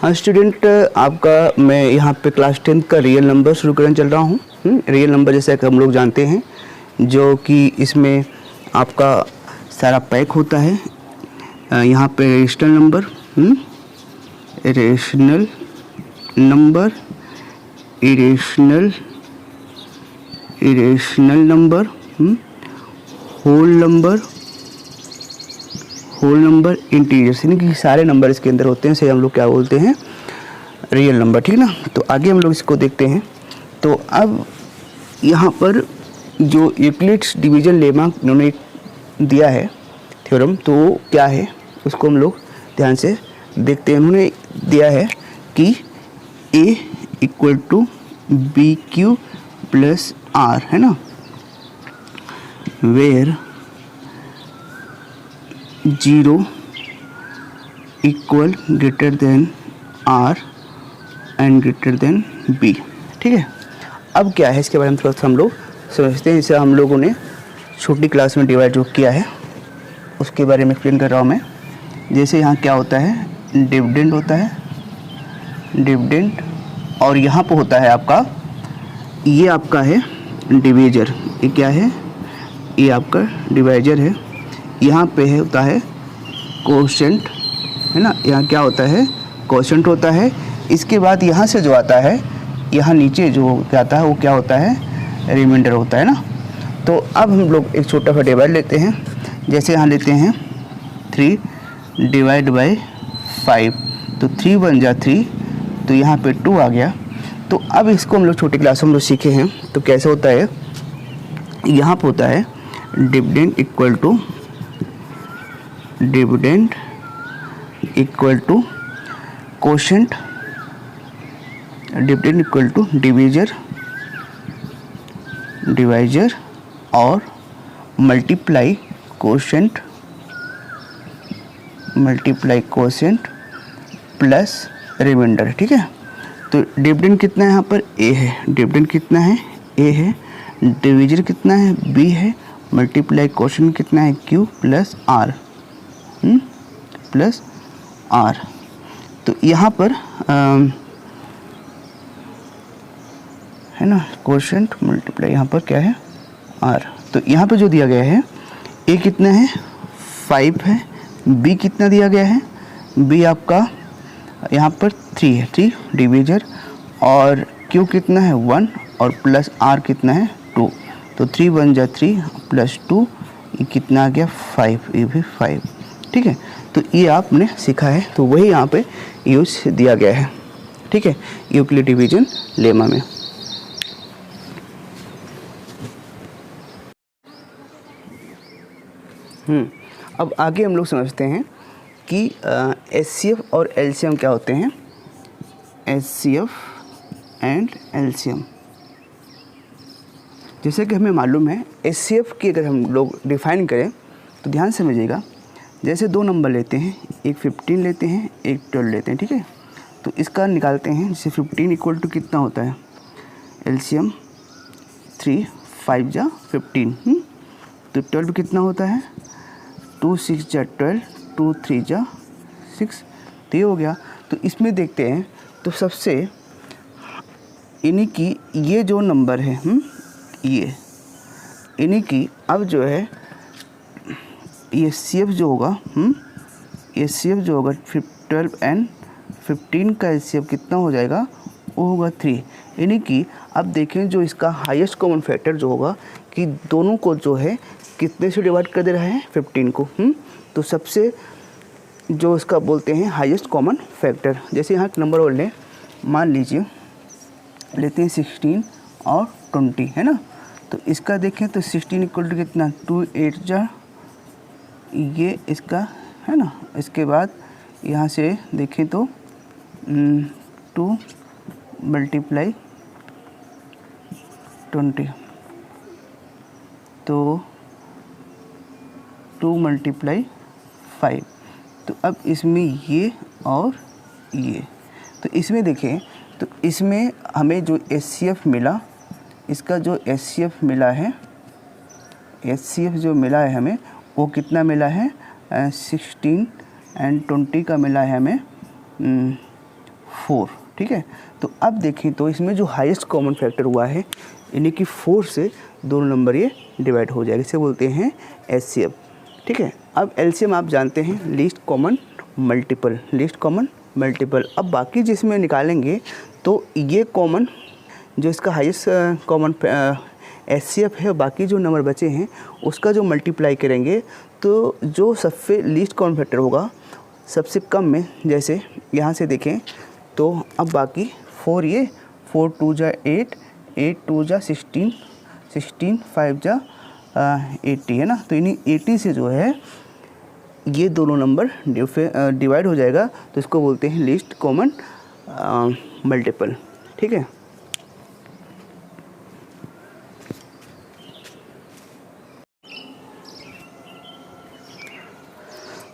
हाँ स्टूडेंट, आपका मैं यहाँ पे क्लास 10 का रियल नंबर शुरू करने चल रहा हूँ। रियल नंबर जैसे कि हम लोग जानते हैं, जो कि इसमें आपका सारा पैक होता है। यहाँ पे rational number, rational number, irrational number, whole number, integers, यानी कि सारे नंबर इसके अंदर होते हैं। इसे हम लोग क्या बोलते हैं, रियल नंबर। ठीक ना। तो आगे हम लोग इसको देखते हैं। तो अब यहाँ पर जो यूक्लिड्स डिवीजन लेमा उन्होंने दिया है थ्योरम, तो वो क्या है उसको हम लोग ध्यान से देखते हैं। उन्होंने दिया है कि A equal to B Q plus R, है ना, where 0 equal greater than R and greater than B. ठीक है। अब क्या है इसके बारे में थोड़ा सा हम लोग समझते हैं। इसे हम लोगों ने छोटी क्लास में डिवाइड जो किया है उसके बारे में एक्सप्लेन कर रहा हूँ मैं। जैसे यहाँ क्या होता है, डिविडेंड होता है, डिविडेंड, और यहाँ पे होता है आपका, ये आपका है डिवीजर। ये क्या है, ये आपका डिवाइजर है। यहाँ पे है होता है कोशेंट, है ना। यहाँ क्या होता है, कोशेंट होता है। इसके बाद यहाँ से जो आता है, यहाँ नीचे जो आता है वो क्या होता है, रिमाइंडर होता है ना। तो अब हम लोग एक छोटा सा डिवाइड लेते हैं। जैसे यहाँ लेते हैं 3 डिवाइड बाई 5, तो 3 बन जा 3, तो यहाँ पे 2 आ गया। तो अब इसको हम लोग छोटी क्लास में हम लोग सीखे हैं। तो कैसे होता है, यहाँ पे होता है dividend equal to quotient, dividend equal to divisor और मल्टीप्लाई कोशेंट प्लस रिमाइंडर। ठीक है। तो डिविडेंड कितना है यहाँ पर, ए है। डिविडेंड कितना है, ए है। डिवीजर कितना है, बी है। मल्टीप्लाई कोशेंट कितना है, Q plus R, plus are. तो यहाँ पर है ना, कोशेंट मल्टीप्लाई यहाँ पर क्या है, आर। तो यहाँ पर जो दिया गया है, ए कितना है, 5 है। बी कितना दिया गया है, बी आपका यहाँ पर 3 है, 3 डिवीजर, और क्यू कितना है 1, और प्लस आर कितना है 2। तो 3 बन जा 3 प्लस 2, ये कितना आ गया 5, ये भी 5। ठीक है। तो ये आपने सीखा है, तो वही यहाँ पे यूज दिया गया है। ठीक है, यूक्लिड डिवीजन लेमा में। अब आगे हम लोग समझते हैं कि एचसीएफ और एलसीएम क्या होते हैं। एचसीएफ एंड एलसीएम, जैसे कि हमें मालूम है, एचसीएफ की अगर हम लोग डिफाइन करें तो ध्यान समझिएगा। जैसे दो नंबर लेते हैं, एक 15 लेते हैं, एक 12 लेते हैं। ठीक है। तो इसका निकालते हैं। जैसे 15 इक्वल टू कितना होता है, एलसीएम 3 5 जा 15, तो 12 कितना होता है, 2 6 जा 12, 2 3 जा 6, तो ये हो गया। तो इसमें देखते हैं, तो सबसे यानी कि ये जो नंबर है, ये यानी कि अब जो है ये सीएफ जो होगा, ये सीएफ जो होगा 12 एंड 15 का एचसीएफ कितना हो जाएगा, वो होगा 3। यानी कि अब देखें जो इसका हाईएस्ट कॉमन फैक्टर जो होगा, कि दोनों को जो है कितने से डिवाइड कर दे रहा है, 15 को। तो सबसे जो इसका बोलते हैं हाईएस्ट कॉमन फैक्टर। जैसे यहाँ नंबर और लें, मान लीजिए लेते हैं 16 और 20, है ना। तो इसका देखें तो 16 इक्वल टू कितना, 2 8 जा, ये इसका है ना। इसके बाद यहाँ से देखें तो 2 मल्टीप्लाई 20, तो 2 मल्टीप्लाई 5। तो अब इसमें ये और ये, तो इसमें देखें तो इसमें हमें जो एचसीएफ मिला, इसका जो एचसीएफ मिला है, एचसीएफ जो मिला है हमें, वो कितना मिला है, 16 एंड 20 का मिला है हमें 4, ठीक है। तो अब देखें तो इसमें जो हाईएस्ट कॉमन फैक्टर हुआ है यानी कि 4 से दोनों नंबर ये डिवाइड हो जाएगा, इसे बोलते हैं एचसीएफ, ठीक है। अब एलसीएम आप जानते हैं least common multiple, least common multiple. अब बाकी जिसमें निकालेंगे तो ये कॉमन जो इसका हाईएस्ट कॉमन एचसीएफ है, बाकी जो नंबर बचे हैं उसका जो मल्टीप्लाई करेंगे तो जो सबसे लीस्ट कॉमन फैक्टर होगा सबसे कम में, जैसे यहाँ से देखें तो अब बाकी 4 ये 4 2 जा 8, 8 2 जा 16, 16 5 जा 80 है ना। तो इन्हीं 80 से जो है ये दोनों नंबर डिवाइड हो जाएगा, तो इसको बोलते हैं लीस्ट कॉमन मल्टीपल, ठीक है।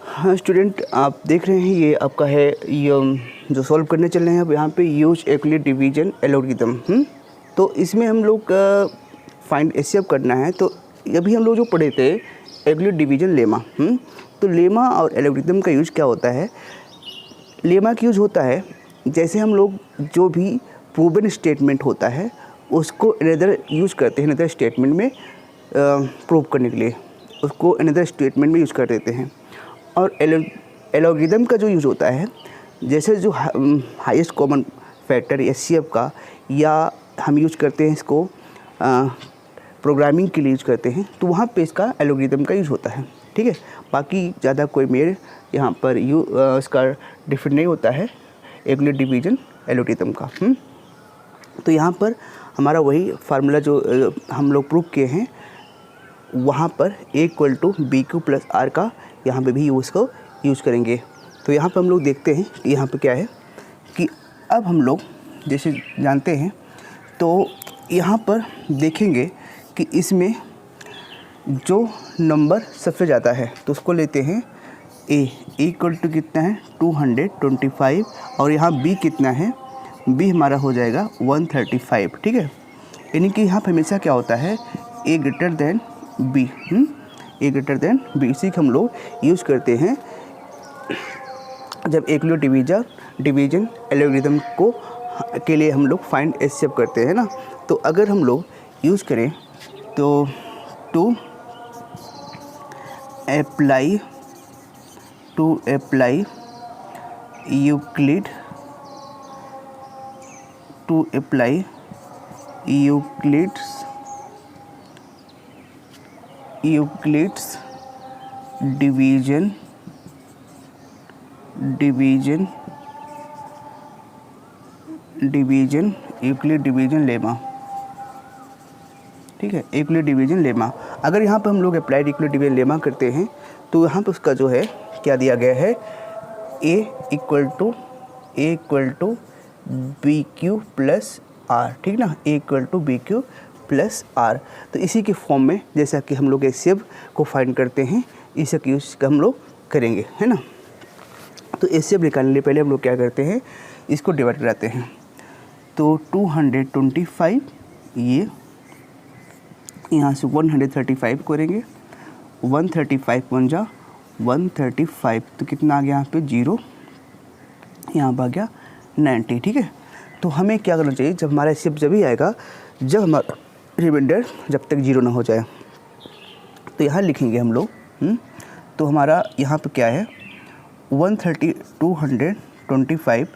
हाँ स्टूडेंट, आप देख रहे हैं ये आपका है ये जो सॉल्व करने चल रहे हैं अब यहाँ पे यूज यूक्लिड डिवीजन एल्गोरिथम। तो इसमें हम लोग फाइंड एचसीएफ करना है। तो अभी हम लोग जो पढ़े थे यूक्लिड डिवीजन लेमा, तो लेमा और एल्गोरिथम का यूज क्या होता है। लेमा का यूज होता है जैसे हम लोग जो भी प्रूवन स्टेटमेंट होता है उसको अनदर यूज करते हैं, अनदर स्टेटमेंट में प्रूव करने के लिए उसको अनदर स्टेटमेंट में यूज कर देते हैं। और एल्गोरिथम का जो यूज़ होता है जैसे जो हाईएस्ट कॉमन फैक्टर एचसीएफ का, या हम यूज करते हैं इसको प्रोग्रामिंग के लिए यूज करते हैं, तो वहाँ पे इसका एल्गोरिथम का यूज़ होता है, ठीक है। बाकी ज़्यादा कोई मेरे यहाँ पर इसका डिफरेंट नहीं होता है यूक्लिड डिवीजन एल्गोरिथम का। तो यहाँ पर हमारा वही फार्मूला जो हम लोग प्रूव किए हैं वहाँ पर A=BQ + R का यहाँ पे भी उसको यूज़ करेंगे। तो यहाँ पर हम लोग देखते हैं कि यहाँ पे क्या है कि अब हम लोग जैसे जानते हैं तो यहाँ पर देखेंगे कि इसमें जो नंबर सबसे ज़्यादा है तो उसको लेते हैं A कितना है 225, और यहाँ B कितना है, B हमारा हो जाएगा 135, ठीक है। यानी कि यहाँ पर हमेशा क्या होता है A > B, A > B, इसी का हम लोग यूज़ करते हैं जब यूक्लिड डिवीजन एल्गोरिथम को के लिए हम लोग फाइंड एचसीएफ करते हैं ना। तो अगर हम लोग यूज़ करें तो to apply Euclid Euclid's division Euclid division lemma, ठीक है। यूक्लिड डिवीजन लेमा अगर यहाँ पर हम लोग अप्लाइड यूक्लिड डिवीजन लेमा करते हैं तो यहाँ पर उसका जो है क्या दिया गया है A = BQ + R, ठीक ना, A = BQ + R। तो इसी के फॉर्म में जैसा कि हम लोग एचसीएफ को फाइंड करते हैं इसी का यूज हम लोग करेंगे, है ना। तो एचसीएफ निकालने के पहले हम लोग क्या करते हैं इसको डिवाइड कराते हैं। तो 225 ये यहाँ से 135 करेंगे, 135 1 जा 135, तो कितना आ गया यहाँ पे 0, यहाँ पर आ गया 90, ठीक है। तो हमें क्या करना चाहिए जब हमारा एचसीएफ जब ही आएगा जब हमारा रिमाइंडर जब तक 0 ना हो जाए। तो यहाँ लिखेंगे हम लोग तो हमारा यहाँ पे क्या है 225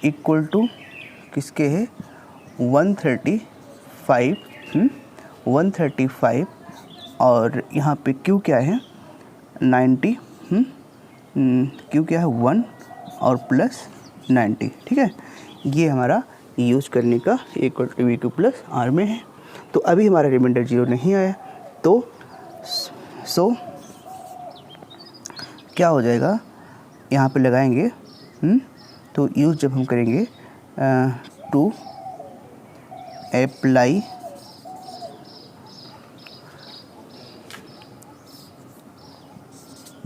इक्वल टू किसके है 135 और यहाँ पे क्यू क्या है 90, क्यू क्या है 1 और प्लस 90, ठीक है। ये हमारा यूज करने का BQ + R में है। तो अभी हमारा रिमाइंडर 0 नहीं आया तो सो क्या हो जाएगा यहाँ पे लगाएंगे तो यूज जब हम करेंगे to apply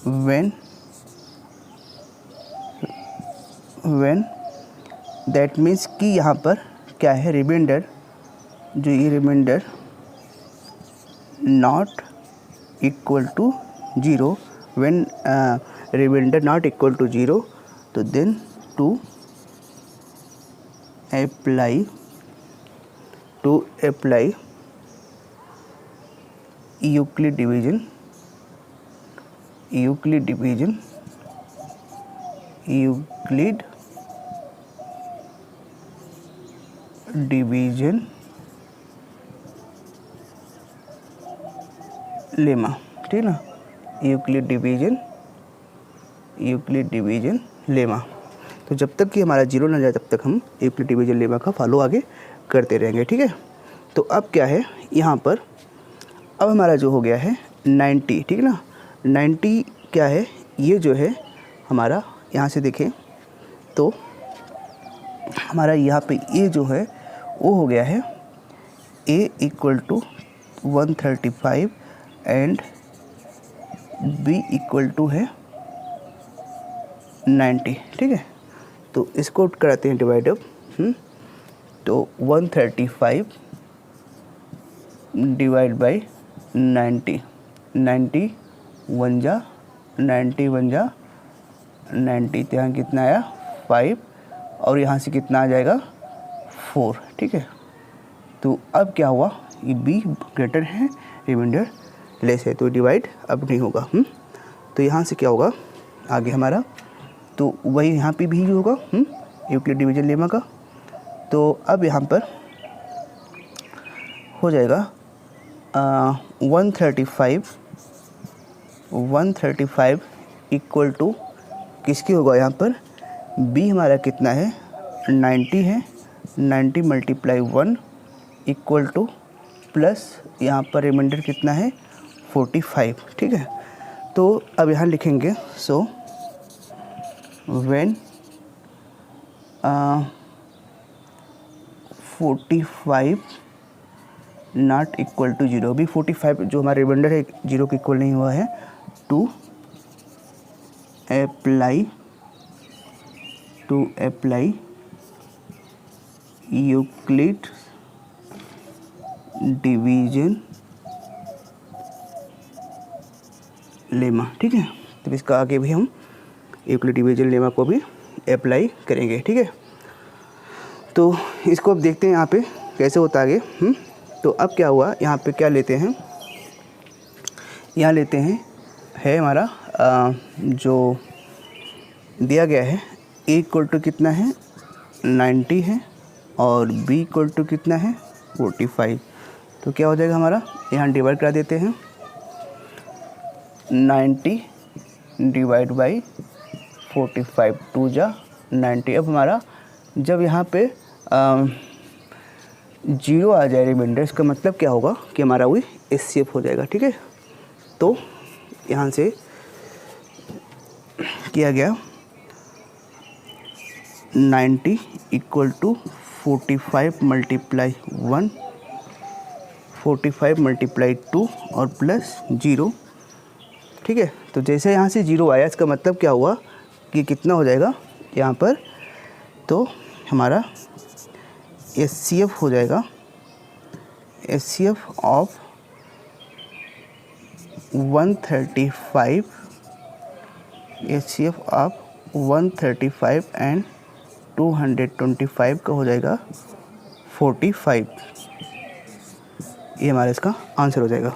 when that means कि यहाँ पर क्या है रिमाइंडर, जो ये remainder not equal to 0 when remainder not equal to 0, तो then to apply Euclid division lemma, ठीक ना, यूक्लिड डिवीजन लेमा। तो जब तक कि हमारा जीरो ना जाए तब तक हम यूक्लिड डिवीजन लेमा का फॉलो आगे करते रहेंगे, ठीक है। तो अब क्या है यहाँ पर, अब हमारा जो हो गया है 90, ठीक ना, 90 क्या है, ये जो है हमारा यहाँ से देखें तो हमारा यहाँ पे ए जो है वो हो गया है a equal to 135 and b equal to है 90, ठीक है। तो इसको कराते हैं डिवाइड अप, तो 135 डिवाइड बाई 90, 90 वन जा 90, तो यहाँ कितना आया 5 और यहाँ से कितना आ जाएगा 4, ठीक है। तो अब क्या हुआ, ये b ग्रेटर है, रिमाइंडर लेस है, तो डिवाइड अब नहीं होगा। तो यहाँ से क्या होगा आगे हमारा, तो वही यहाँ पे भी होगा यूक्लिड डिवीजन लेमा का। तो अब यहाँ पर हो जाएगा 135 इक्वल टू किसकी होगा, यहाँ पर b हमारा कितना है 90 है, 90 मल्टीप्लाई 1 इक्वल टू प्लस यहाँ पर रिमाइंडर कितना है 45, ठीक है। तो अब यहाँ लिखेंगे so when 45 not equal to 0, अभी 45 जो हमारा रिमाइंडर है 0 के इक्वल नहीं हुआ है, to apply Euclid division lemma, ठीक है। तो इसका आगे भी हम यूक्लिड डिवीजन लेमा को भी अप्लाई करेंगे, ठीक है। तो इसको अब देखते हैं यहाँ पे कैसे होता है आगे। तो अब क्या हुआ, यहाँ पे क्या लेते हैं, यहाँ लेते हैं है हमारा जो दिया गया है a इक्वल टू कितना है 90 है और b इक्वल टू कितना है 45। तो क्या हो जाएगा हमारा, यहाँ डिवाइड करा देते हैं 90 डिवाइड बाई 45, 2 जा 90। अब हमारा जब यहाँ पे 0 आ जाए रिमाइंडर, इसका मतलब क्या होगा कि हमारा वही एचसीएफ हो जाएगा, ठीक है। तो यहाँ से किया गया 90 इक्वल टू 45 मल्टीप्लाई 1, 45 मल्टीप्लाई 2 और प्लस 0, ठीक है। तो जैसे यहाँ से 0 आया, इसका मतलब क्या हुआ कि कितना हो जाएगा यहाँ पर, तो हमारा एचसीएफ हो जाएगा, HCF of 135, HCF of 135 and 225 का हो जाएगा 45। ये हमारा इसका आंसर हो जाएगा।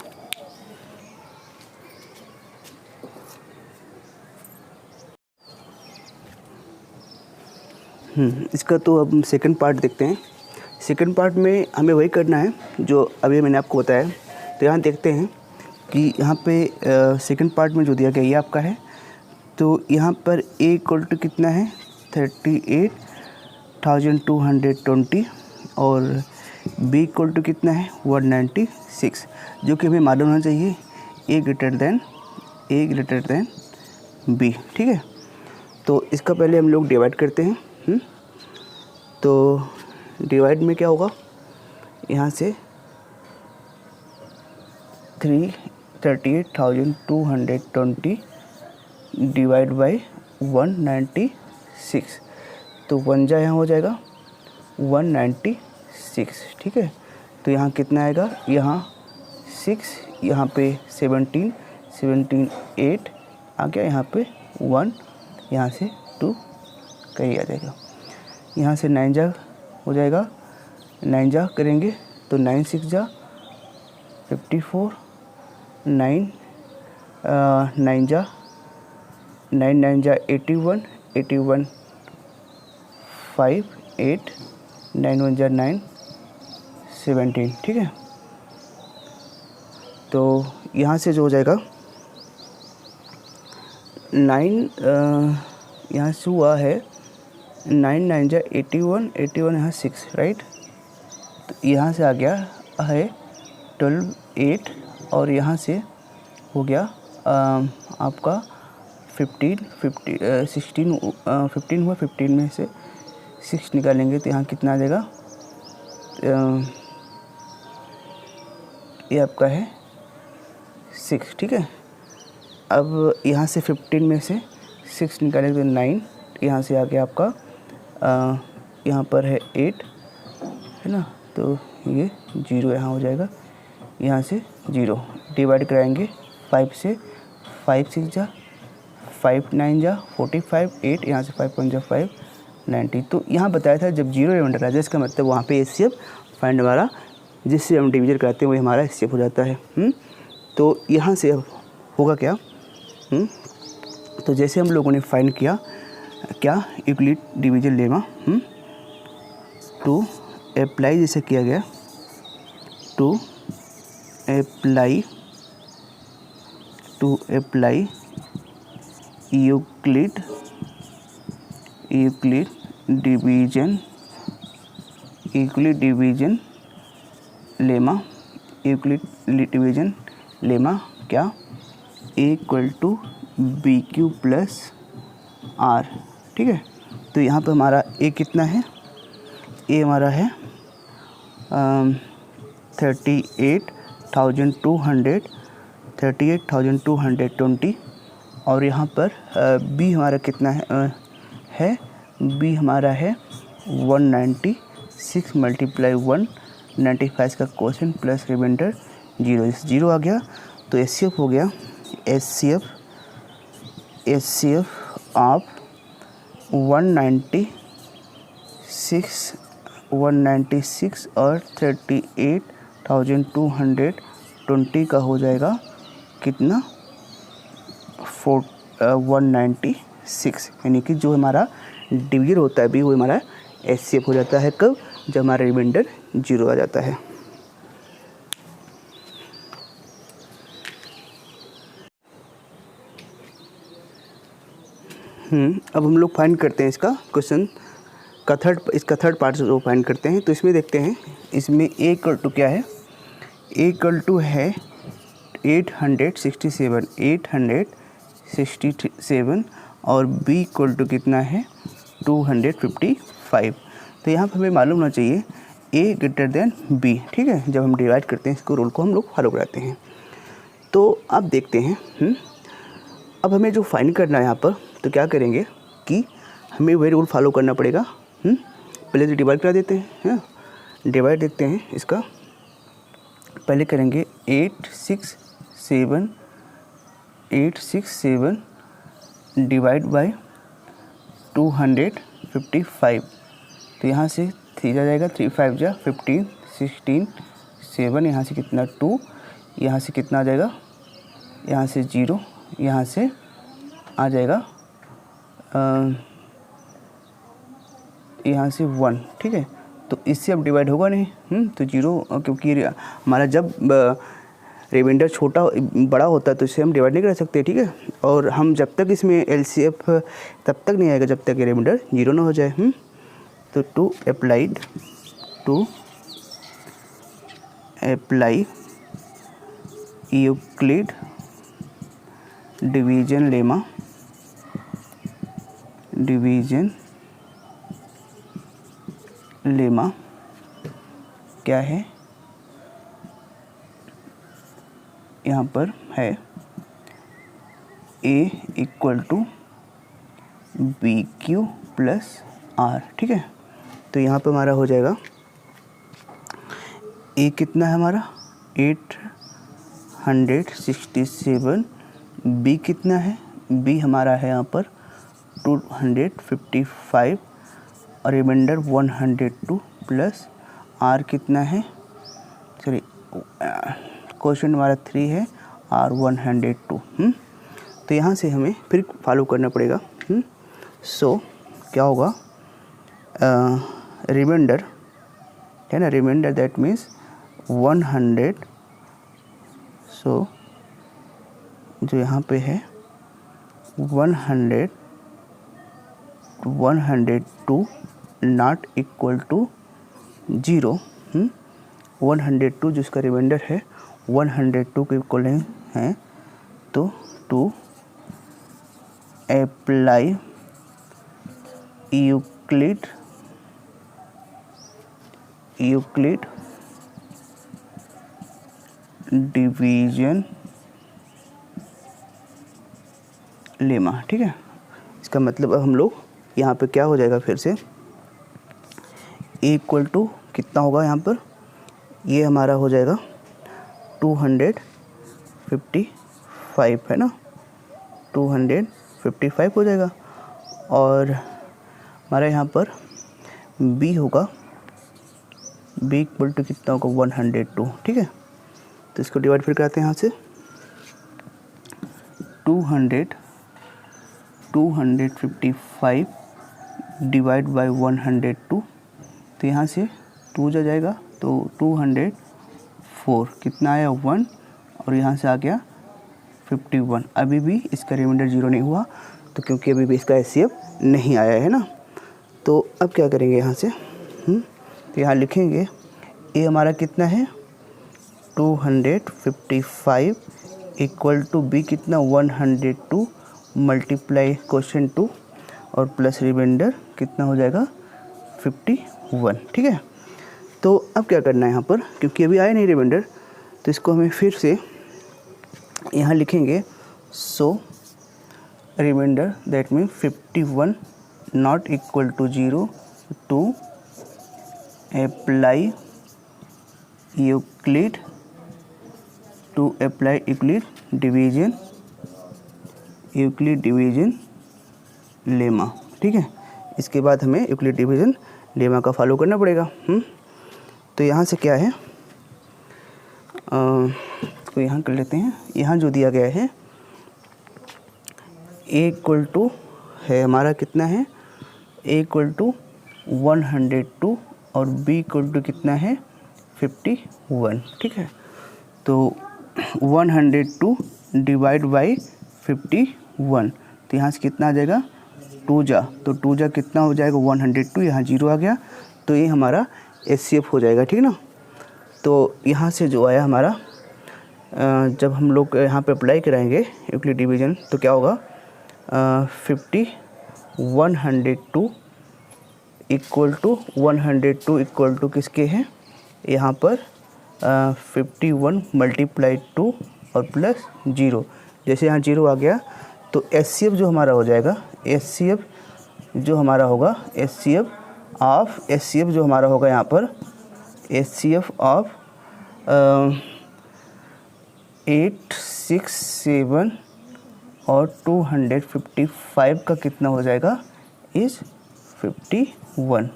इसका तो अब सेकंड पार्ट देखते हैं। सेकंड पार्ट में हमें वही करना है जो अभी मैंने आपको बताया। तो यहाँ देखते हैं कि यहाँ पे सेकंड पार्ट में जो दिया गया ये आपका है। तो यहाँ पर a इक्वल टू कितना है 38,220 और b इक्वल टू कितना है 196, जो कि हमें मालूम होना चाहिए a ग्रेटर देन b, ठीक है। तो इसका पहले हम लोग डिवाइड करते हैं। तो डिवाइड में क्या होगा, यहाँ से 38,220 डिवाइड बाई 196, तो 1 जा यहाँ हो जाएगा 196, ठीक है। तो यहाँ कितना आएगा, यहाँ 6, यहाँ पे 17 8 आ गया, यहाँ पे 1, यहाँ से 2 कहीं आ जाएगा। यहाँ से 9 जा हो जाएगा, 9 जा करेंगे तो 9 6 जा 54, 9 9 जा 9 9 जा 81, 81 5 8, 9 1 जा 9 17, ठीक है। तो यहाँ से जो हो जाएगा 9 यहाँ से हुआ है 9 9 जा 81, 81 यहाँ 6, राइट। तो यहाँ से आ गया है 12 8 और यहाँ से हो गया आपका 15 16 15 हुआ, 15 में से 6 निकालेंगे तो यहाँ कितना आ जाएगा, ये आपका है 6, ठीक है। अब यहाँ से 15 में से 6 निकालेंगे तो 9, यहाँ से आ गया आपका यहाँ पर है 8, है ना, तो ये 0 यहाँ हो जाएगा, यहाँ से 0 डिवाइड कराएंगे 5 से, 5 6 जा 5 9 जा 45, 8 यहाँ से 5 1 जा 5 90। तो यहाँ बताया था जब 0 रिमाइंडर आ जाए इसका मतलब वहाँ पे एचसीएफ फाइंड हमारा, जिससे हम डिवीजन करते हैं वही हमारा एचसीएफ हो जाता है। तो यहाँ से अब होगा क्या, तो जैसे हम लोगों ने फाइंड किया क्या, Euclid division lemma to apply, जैसे किया गया to apply Euclid division lemma क्या, A equal to B Q plus are, ठीक है। तो यहाँ पर हमारा A कितना है, A हमारा है 38,220 और यहाँ पर B हमारा कितना है B हमारा है 196 मल्टीप्लाई 195 का क्वेश्चन प्लस रिमाइंडर 0, 0 आ गया। तो एचसीएफ हो गया, एचसीएफ ऑफ 196 और 38,220 का हो जाएगा कितना 196, यानी कि जो हमारा डिवीजन होता है भी वो हमारा एचसीएफ हो जाता है कब, जब हमारा रिमाइंडर 0 आ जाता है। अब हम लोग फाइंड करते हैं इसका क्वेश्चन का थर्ड पार्ट जो फाइंड करते हैं। तो इसमें देखते हैं, इसमें A इक्वल टू क्या है, A इक्वल टू है 867 और B इक्वल टू कितना है 255। तो यहाँ पर हमें मालूम होना चाहिए A ग्रेटर देन B, ठीक है। जब हम डिवाइड करते हैं इसको रूल को हम लोग फॉलो कराते हैं। तो अब देखते हैं अब हमें जो फाइंड करना है यहाँ पर, तो क्या करेंगे कि हमें वही रूल फॉलो करना पड़ेगा। पहले तो डिवाइड करा देते हैं, डिवाइड देखते हैं इसका। पहले करेंगे 867 डिवाइड बाय 255। तो यहाँ से 3 आ जाएगा, 3 5 जा 15 16 7, यहाँ से कितना 2, यहाँ से कितना आ जाएगा, यहाँ से 0, यहाँ से आ जाएगा यहाँ से 1, ठीक है। तो इससे अब डिवाइड होगा नहीं, तो 0, क्योंकि हमारा जब रिमाइंडर बड़ा होता है तो इससे हम डिवाइड नहीं कर सकते, ठीक है। और हम जब तक इसमें एलसीएफ तब तक नहीं आएगा जब तक ये रिमाइंडर 0 ना हो जाए। तो to apply Euclid division lemma क्या है, यहाँ पर है A equal to B Q plus are, ठीक है। तो यहाँ पर हमारा हो जाएगा A कितना है हमारा 867, B कितना है बी हमारा है यहाँ पर 255 और रिमाइंडर 102 प्लस आर कितना है, सॉरी क्वेश्चन हमारा 3 है, आर 102। तो यहाँ से हमें फिर फॉलो करना पड़ेगा। सो क्या होगा, रिमाइंडर है ना, रिमाइंडर दैट मीन्स 100। सो जो यहाँ पे है 102 नॉट इक्वल टू 0। 102 जिसका रिमाइंडर है 102 के इक्वल है, तो to apply Euclid division lemma. ठीक है, इसका मतलब अब हम लोग यहाँ पे क्या हो जाएगा, फिर से ए इक्वल टू कितना होगा यहाँ पर, ये हमारा हो जाएगा 255 है ना, 255 हो जाएगा। और हमारा यहाँ पर बी होगा, बी इक्वल टू कितना होगा 102। ठीक है, तो इसको डिवाइड फिर कराते हैं यहाँ से 255 डिवाइड बाई 102, तो यहाँ से 2 जा जाएगा, तो 204 कितना आया 1, और यहाँ से आ गया 51। अभी भी इसका रिमाइंडर 0 नहीं हुआ, तो क्योंकि अभी भी इसका HCF नहीं आया है ना। तो अब क्या करेंगे यहाँ से, तो यहाँ लिखेंगे ये हमारा कितना है 255 इक्वल टू बी कितना 102 मल्टीप्लाई क्वेश्चन 2 और प्लस रिमाइंडर कितना हो जाएगा 51। ठीक है, तो अब क्या करना है यहाँ पर, क्योंकि अभी आया नहीं रिमाइंडर, तो इसको हमें फिर से यहाँ लिखेंगे। So reminder that mean 51 not equal to 0 to apply Euclid division lemma. ठीक है, इसके बाद हमें यूक्लिड डिवीजन लेमा का फॉलो करना पड़ेगा। तो यहाँ से क्या है, तो यहाँ कर लेते हैं। यहाँ जो दिया गया है ए इक्वल टू है हमारा कितना है, ए इक्वल टू 102 और बी इक्वल टू कितना है 51। ठीक है, तो 102 डिवाइड बाई 51, तो यहाँ से कितना आ जाएगा 2 जा, तो 2 जा कितना हो जाएगा 102, यहाँ 0 आ गया, तो ये हमारा HCF हो जाएगा। ठीक ना, तो यहाँ से जो आया हमारा, जब हम लोग यहाँ पे अप्लाई कराएंगे यूक्लिड डिवीजन, तो क्या होगा 102 इक्वल टू किसके हैं, यहाँ पर 51 मल्टीप्लाई 2 और प्लस 0। जैसे यहाँ 0 आ गया, तो HCF जो हमारा हो जाएगा, HCF जो हमारा होगा, HCF जो हमारा होगा यहाँ पर, HCF ऑफ 867 और 255 का कितना हो जाएगा इज़ 51।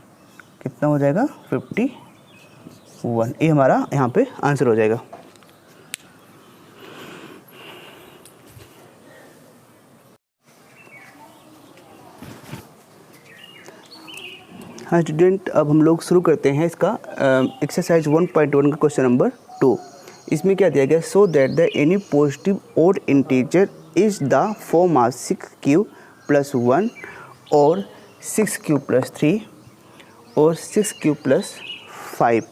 कितना हो जाएगा 51। ये हमारा यहाँ पे आंसर हो जाएगा। हाँ स्टूडेंट, अब हम लोग शुरू करते हैं इसका एक्सरसाइज 1.1 का क्वेश्चन नंबर 2। इसमें क्या दिया गया, so that the any positive odd integer is the form of 6q + 1 और 6q + 3 और 6q + 5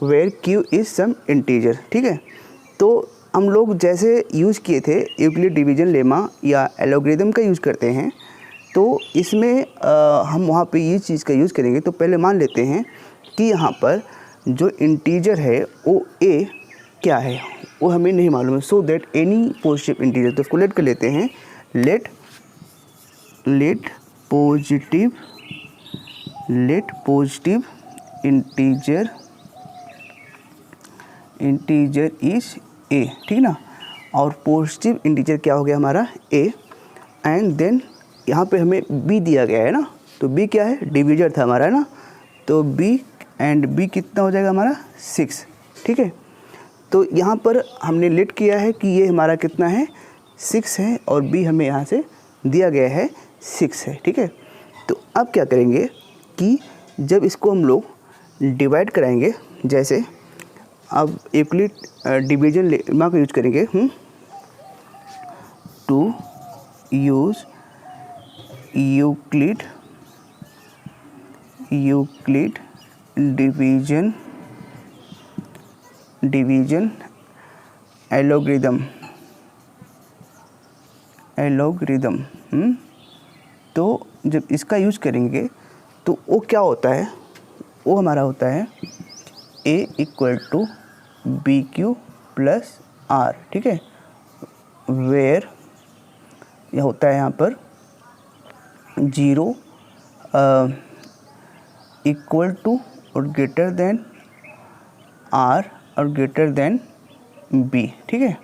where q is some integer. ठीक है, तो हम लोग जैसे यूज़ किए थे यूक्लिड डिवीजन लेमा या एलोग्रिदम का यूज़ करते हैं, तो इसमें हम वहाँ पे ये चीज़ का यूज़ करेंगे। तो पहले मान लेते हैं कि यहाँ पर जो इंटीजर है वो a क्या है वो हमें नहीं मालूम है। So that any positive integer, तो इसको लेट कर लेते हैं, let positive integer is a। ठीक ना, और पॉजिटिव इंटीजर क्या हो गया हमारा a, एंड देन यहाँ पे हमें b दिया गया है ना, तो b क्या है, डिवीजर था हमारा, है ना, तो b एंड b कितना हो जाएगा हमारा 6, ठीक है। तो यहाँ पर हमने लेट किया है कि ये हमारा कितना है 6 है और b हमें यहाँ से दिया गया है 6 है, ठीक है। तो अब क्या करेंगे कि जब इसको हम लोग डिवाइड कराएंगे, जैसे अब यूक्लिड डिवीजन लेमा का यूज करेंगे टू यूज़ यूक्लिड डिवीजन एलोग्रिदम। तो जब इसका यूज करेंगे तो वो क्या होता है, वो हमारा होता है a equal to B Q plus are, ठीक है, वेयर यह होता है यहाँ पर 0 इक्वल टू और ग्रेटर देन आर और ग्रेटर देन बी, ठीक है।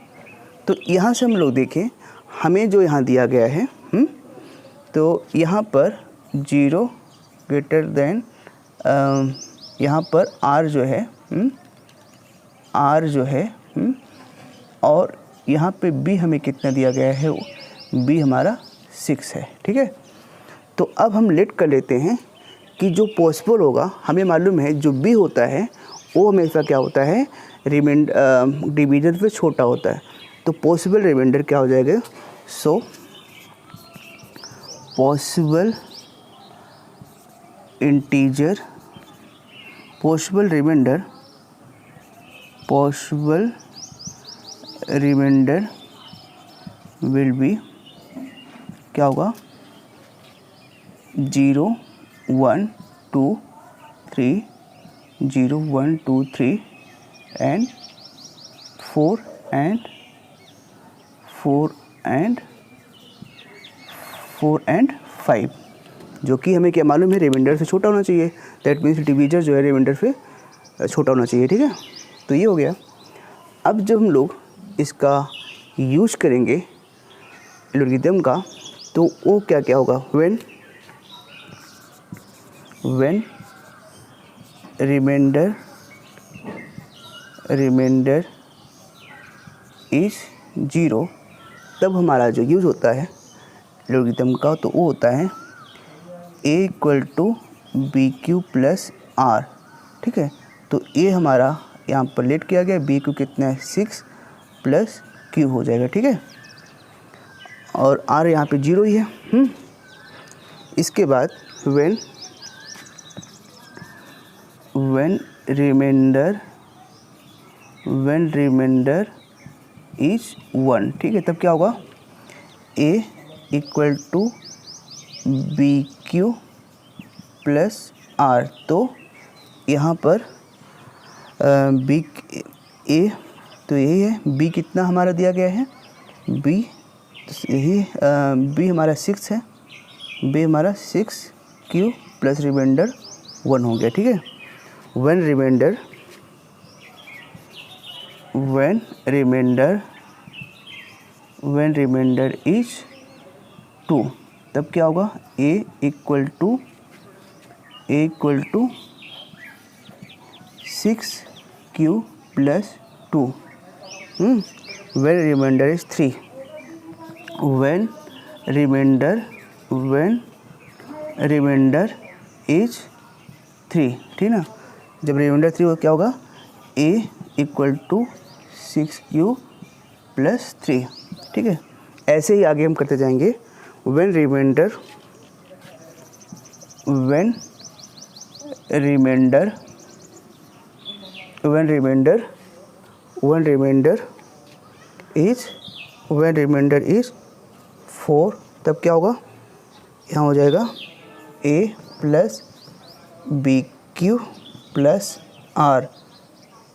तो यहाँ से हम लोग देखें, हमें जो यहाँ दिया गया है तो यहाँ पर 0 ग्रेटर देन यहाँ पर आर जो है और यहाँ पे b हमें कितना दिया गया है, b हमारा 6 है, ठीक है। तो अब हम लेट कर लेते हैं कि जो पॉसिबल होगा, हमें मालूम है जो b होता है वो हमेशा क्या होता है, डिवीजन से छोटा होता है। तो पॉसिबल रिमाइंडर क्या हो जाएगा, so possible remainder will be क्या होगा 0 1 2 3 0 1 2 3 एंड 4 एंड 5, जो कि हमें क्या मालूम है, रिमाइंडर से छोटा होना चाहिए। दैट मीन्स डिवीजर जो है रिमाइंडर से छोटा होना चाहिए, ठीक है। तो ये हो गया। अब जब हम लोग इसका यूज करेंगे एल्गोरिथम का, तो वो क्या क्या होगा, व्हेन रिमाइंडर इज 0, तब हमारा जो यूज़ होता है एल्गोरिथम का, तो वो होता है a equal to B Q plus are, ठीक है। तो a हमारा यहाँ पर लेट किया गया, बी क्यू कितना है 6 प्लस क्यू हो जाएगा, ठीक है, और आर यहाँ पे 0 ही है। इसके बाद व्हेन रिमाइंडर इज 1, ठीक है, तब क्या होगा, a equal to B Q plus are. तो यहाँ पर बी ए तो यही है, b कितना हमारा दिया गया है, b यही b हमारा 6 है, b हमारा 6 क्यू प्लस रिमाइंडर 1 हो गया, ठीक है। व्हेन रिमाइंडर इज 2, तब क्या होगा, a equal to 6 Q plus 2। When remainder is 3, when remainder is 3, ठीक ना। जब रिमाइंडर 3 हो क्या होगा, a equal to 6 Q plus 3, ठीक है। ऐसे ही आगे हम करते जाएंगे। व्हेन रिमाइंडर इज 4, तब क्या होगा, यहाँ हो जाएगा a plus B Q plus R,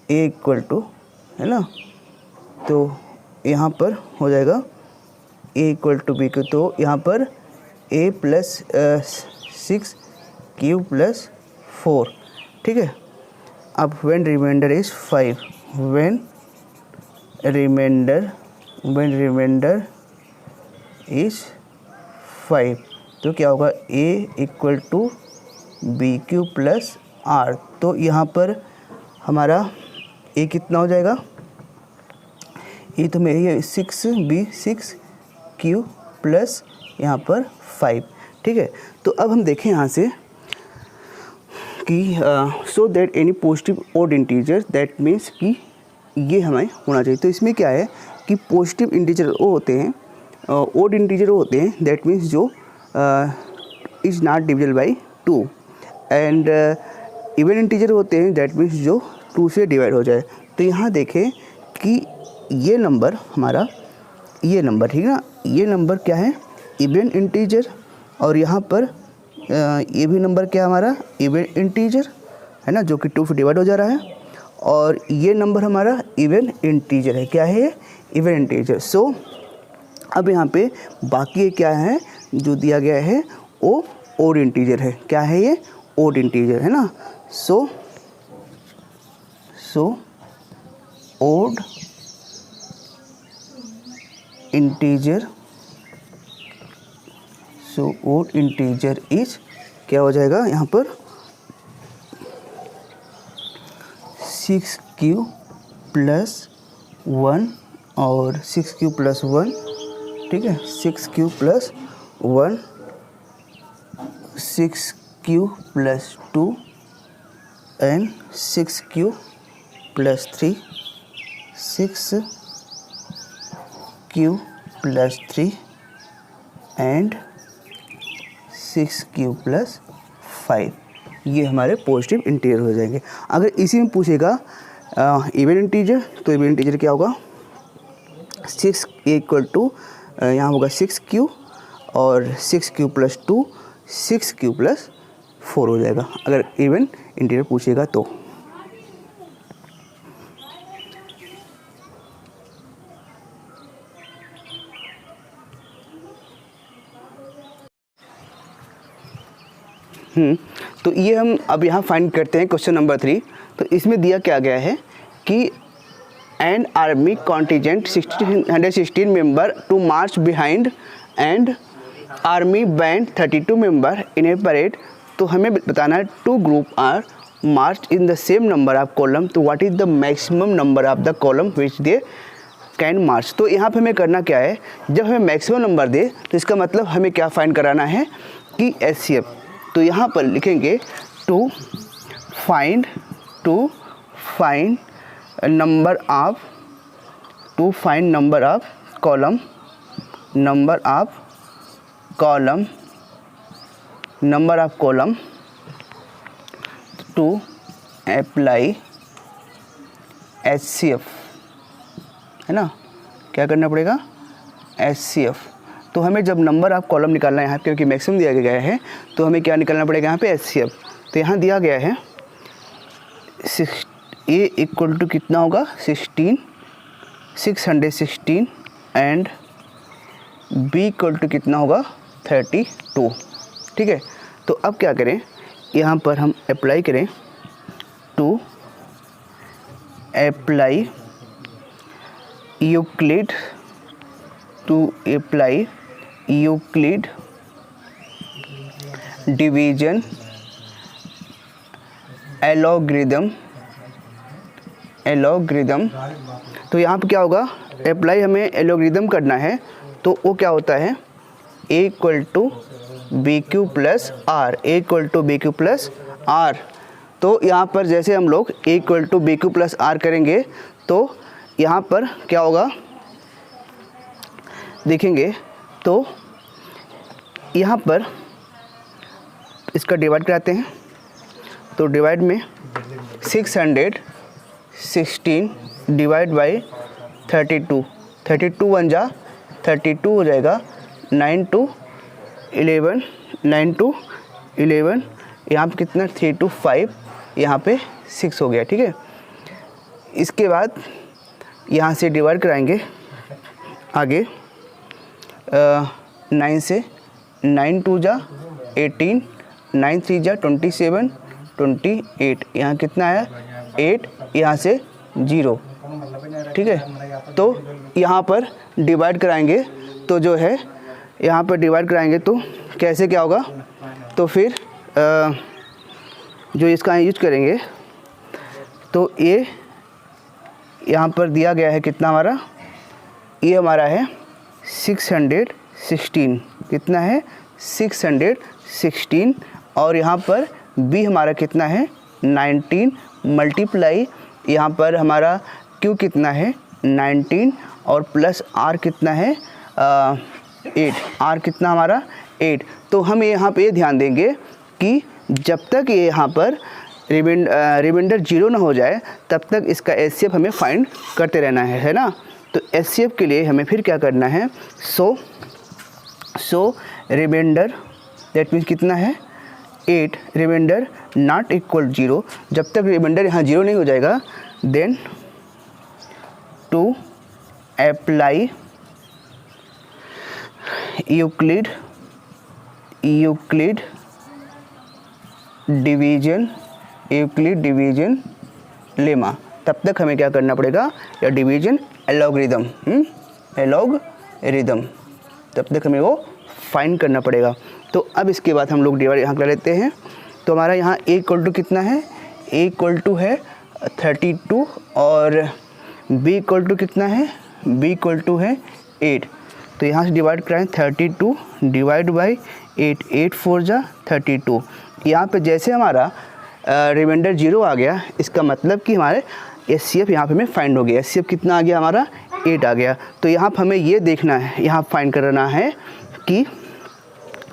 a equal to, है ना, तो यहाँ पर हो जाएगा a equal to B Q. तो यहाँ पर a प्लस 6 क्यू प्लस 4, ठीक है। अब when remainder is 5, when remainder is 5, तो क्या होगा a equal to B Q plus are. तो यहाँ पर हमारा a कितना हो जाएगा, ये तो मेरी है 6b 6q प्लस यहाँ पर 5, ठीक है। तो अब हम देखें यहाँ से कि so that any positive odd integer, that means कि ये हमें होना चाहिए। तो इसमें क्या है कि पॉजिटिव इंटीजर वो होते हैं, ओड इंटीजर वो होते हैं, दैट मीन्स जो is not divisible by 2, and even integer होते हैं, दैट मीन्स जो 2 से डिवाइड हो जाए। तो यहाँ देखें कि ये नंबर हमारा, ये नंबर, ठीक है ना, ये नंबर क्या है, इवन इंटीजर, और यहाँ पर ये भी नंबर क्या हमारा इवन इंटीजर है ना, जो कि 2 से डिवाइड हो जा रहा है, और ये नंबर हमारा इवन इंटीजर है। क्या है ये, इवन इंटीजर। सो अब यहाँ पे बाकी ये क्या है जो दिया गया है वो ओड इंटीजर है। क्या है ये, ओड इंटीजर है ना। So odd integer, so odd integer is क्या हो जाएगा यहाँ पर 6q प्लस 1 और 6q प्लस 1, ठीक है, 6q plus 1, 6q plus 2 and 6q plus 3, 6q plus 3 and 6q plus 5। ये हमारे पॉजिटिव इंटीजर हो जाएंगे। अगर इसी में पूछेगा इवन इंटीजर, तो इवन इंटीजर क्या होगा 6 इक्वल टू यहाँ होगा 6q और 6q प्लस 2 6q प्लस 4 हो जाएगा, अगर इवन इंटीजर पूछेगा तो। तो ये हम अब यहाँ फाइंड करते हैं क्वेश्चन नंबर 3। तो इसमें दिया क्या गया है कि an army contingent 116 member to march behind and army band 32 member in a parade. तो हमें बताना है 2 group are march in the same number of column, तो what is the maximum number of the column which they can march. तो यहाँ पे हमें करना क्या है, जब हमें मैक्सिमम नंबर दे तो इसका मतलब हमें क्या फाइंड कराना है कि HCF। तो यहाँ पर लिखेंगे to find number of column, number of column to apply HCF, है ना। क्या करना पड़ेगा, HCF। तो हमें जब नंबर ऑफ कॉलम निकालना है यहाँ पे, क्योंकि मैक्सिमम दिया गया है, तो हमें क्या निकालना पड़ेगा यहाँ पे HCF। तो यहाँ दिया गया है A इक्वल टू कितना होगा 616 एंड B इक्वल टू कितना होगा 32, ठीक है। तो अब क्या करें, यहाँ पर हम अप्लाई करें टू अप्लाई यूक्लिड, डिवीजन एलोग्रिदम। तो यहाँ पे क्या होगा, अप्लाई हमें एलोग्रिदम करना है, तो वो क्या होता है A equal to B Q plus R, A equal to B Q plus are. तो यहाँ पर जैसे हम लोग A equal to B Q plus R करेंगे, तो यहाँ पर क्या होगा देखेंगे, तो यहाँ पर इसका डिवाइड कराते हैं। तो डिवाइड में 616 डिवाइड बाई 32, 32 1 जा 32 हो जाएगा, 9 to 11, यहाँ पे कितना 3 to 5, यहाँ पे 6 हो गया, ठीक है। इसके बाद यहाँ से डिवाइड कराएंगे आगे 9 से, 9 2 जा 18, 9 3 जा 27, 28, यहाँ कितना आया 8, यहाँ से 0, ठीक है। तो यहाँ पर डिवाइड कराएंगे तो जो है यहाँ पर डिवाइड कराएंगे तो कैसे क्या होगा, तो फिर जो इसका यूज करेंगे तो ये यहाँ पर दिया गया है कितना हमारा, ये हमारा है 616, कितना है 616, और यहाँ पर b हमारा कितना है 19 मल्टीप्लाई यहाँ पर हमारा q कितना है 19 और प्लस r कितना है 8, r कितना हमारा 8। तो हम यहाँ पे ध्यान देंगे कि जब तक ये यहाँ पर रिमाइंडर 0 ना हो जाए तब तक इसका HCF हमें फाइंड करते रहना है ना। तो HCF के लिए हमें फिर क्या करना है, सो रिमाइंडर दैट मीन्स कितना है 8, रिमाइंडर नॉट इक्वल 0, जब तक रिमाइंडर यहाँ 0 नहीं हो जाएगा then to apply Euclid division lemma, तब तक हमें क्या करना पड़ेगा, या डिवीजन एलॉगरिदम तब तक हमें वो फाइंड करना पड़ेगा। तो अब इसके बाद हम लोग डिवाइड यहाँ कर लेते हैं। तो हमारा यहाँ a इक्वल टू कितना है, a इक्वल टू है 32 और b इक्वल टू कितना है, b इक्वल टू है 8। तो यहाँ से डिवाइड कराएं 32 डिवाइड बाई 8, 8 4 जा 32। यहाँ पे जैसे हमारा रिमाइंडर 0 आ गया, इसका मतलब कि हमारे HCF यहाँ पे हमें फाइंड हो गया। HCF कितना आ गया हमारा 8 आ गया। तो यहाँ पर हमें ये देखना है, यहाँ फाइंड करना है कि